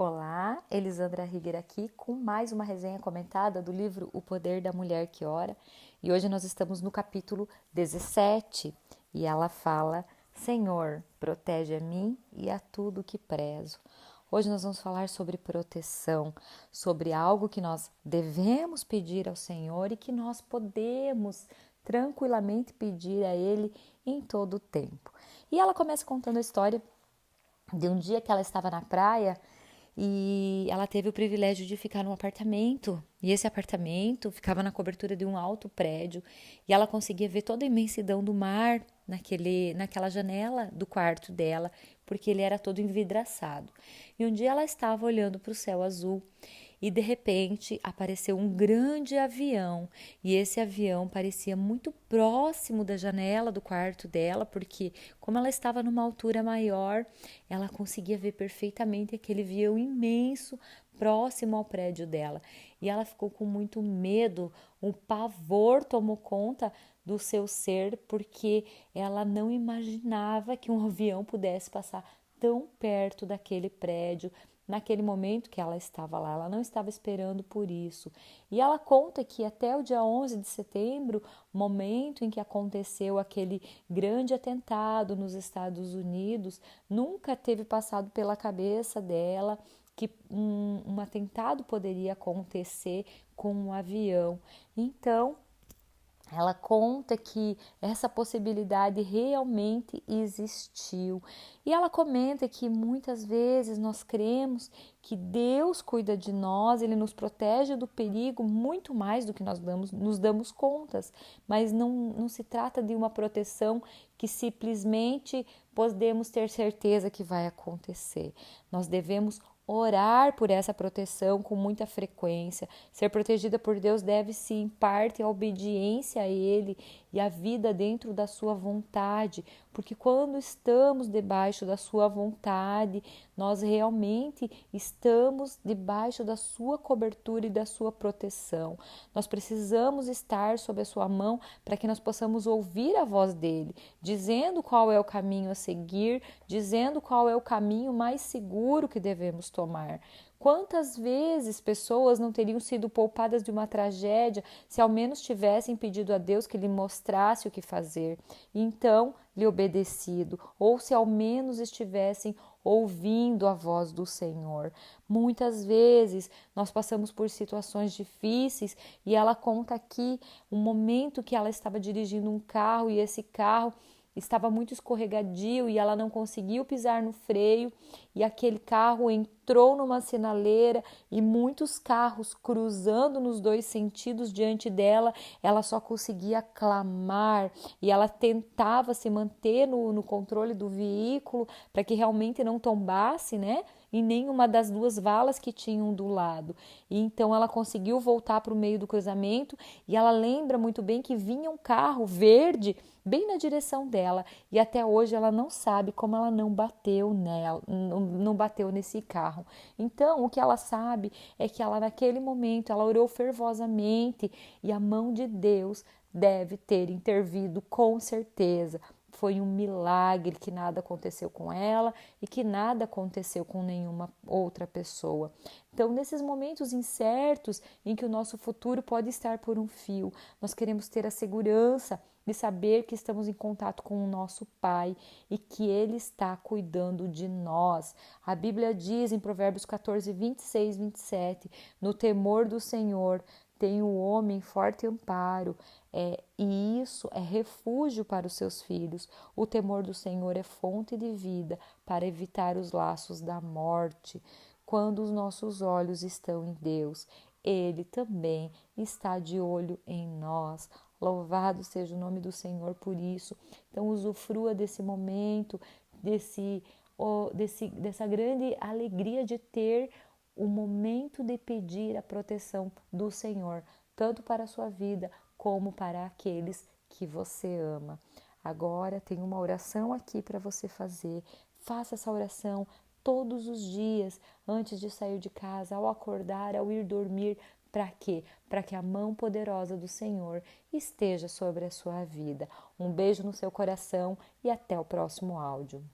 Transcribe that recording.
Olá, Elisandra Rigger aqui com mais uma resenha comentada do livro O Poder da Mulher que Ora. E hoje nós estamos no capítulo 17 e ela fala: Senhor, protege a mim e a tudo que prezo. Hoje nós vamos falar sobre proteção, sobre algo que nós devemos pedir ao Senhor e que nós podemos tranquilamente pedir a Ele em todo o tempo. E ela começa contando a história de um dia que ela estava na praia e ela teve o privilégio de ficar num apartamento. E esse apartamento ficava na cobertura de um alto prédio e ela conseguia ver toda a imensidão do mar naquela janela do quarto dela, porque ele era todo envidraçado. E um dia ela estava olhando para o céu azul e de repente apareceu um grande avião e esse avião parecia muito próximo da janela do quarto dela, porque como ela estava numa altura maior, ela conseguia ver perfeitamente aquele avião imenso próximo ao prédio dela. E ela ficou com muito medo, um pavor tomou conta do seu ser, porque ela não imaginava que um avião pudesse passar tão perto daquele prédio. Naquele momento que ela estava lá, ela não estava esperando por isso. E ela conta que até o dia 11 de setembro, momento em que aconteceu aquele grande atentado nos Estados Unidos, nunca teve passado pela cabeça dela que um atentado poderia acontecer com um avião. Então, ela conta que essa possibilidade realmente existiu. E ela comenta que muitas vezes nós cremos que Deus cuida de nós, Ele nos protege do perigo muito mais do que nós nos damos contas. Mas não se trata de uma proteção que simplesmente podemos ter certeza que vai acontecer. Nós devemos orar por essa proteção com muita frequência. Ser protegida por Deus deve-se em parte a obediência a Ele e a vida dentro da sua vontade, porque quando estamos debaixo da sua vontade, nós realmente estamos debaixo da sua cobertura e da sua proteção. Nós precisamos estar sob a sua mão para que nós possamos ouvir a voz dele, dizendo qual é o caminho a seguir, dizendo qual é o caminho mais seguro que devemos tomar. Quantas vezes pessoas não teriam sido poupadas de uma tragédia se ao menos tivessem pedido a Deus que lhe mostrasse o que fazer, e então lhe obedecido, ou se ao menos estivessem ouvindo a voz do Senhor. Muitas vezes nós passamos por situações difíceis e ela conta aqui um momento que ela estava dirigindo um carro e esse carro estava muito escorregadio e ela não conseguiu pisar no freio e aquele carro entrou numa sinaleira e muitos carros cruzando nos dois sentidos diante dela, ela só conseguia clamar e ela tentava se manter no controle do veículo para que realmente não tombasse, né? Em nenhuma das duas valas que tinham do lado. E então ela conseguiu voltar para o meio do cruzamento e ela lembra muito bem que vinha um carro verde bem na direção dela e até hoje ela não sabe como ela não bateu nela, não bateu nesse carro. Então, o que ela sabe é que ela naquele momento ela orou fervosamente e a mão de Deus deve ter intervido com certeza. Foi um milagre que nada aconteceu com ela e que nada aconteceu com nenhuma outra pessoa. Então, nesses momentos incertos em que o nosso futuro pode estar por um fio, nós queremos ter a segurança de saber que estamos em contato com o nosso Pai e que Ele está cuidando de nós. A Bíblia diz em Provérbios 14, 26, 27, no temor do Senhor tem o homem forte amparo, e isso é refúgio para os seus filhos. O temor do Senhor é fonte de vida para evitar os laços da morte. Quando os nossos olhos estão em Deus, Ele também está de olho em nós. Louvado seja o nome do Senhor por isso. Então, usufrua desse momento, dessa grande alegria de ter o momento de pedir a proteção do Senhor, tanto para a sua vida como para aqueles que você ama. Agora tem uma oração aqui para você fazer. Faça essa oração todos os dias, antes de sair de casa, ao acordar, ao ir dormir. Para quê? Para que a mão poderosa do Senhor esteja sobre a sua vida. Um beijo no seu coração e até o próximo áudio.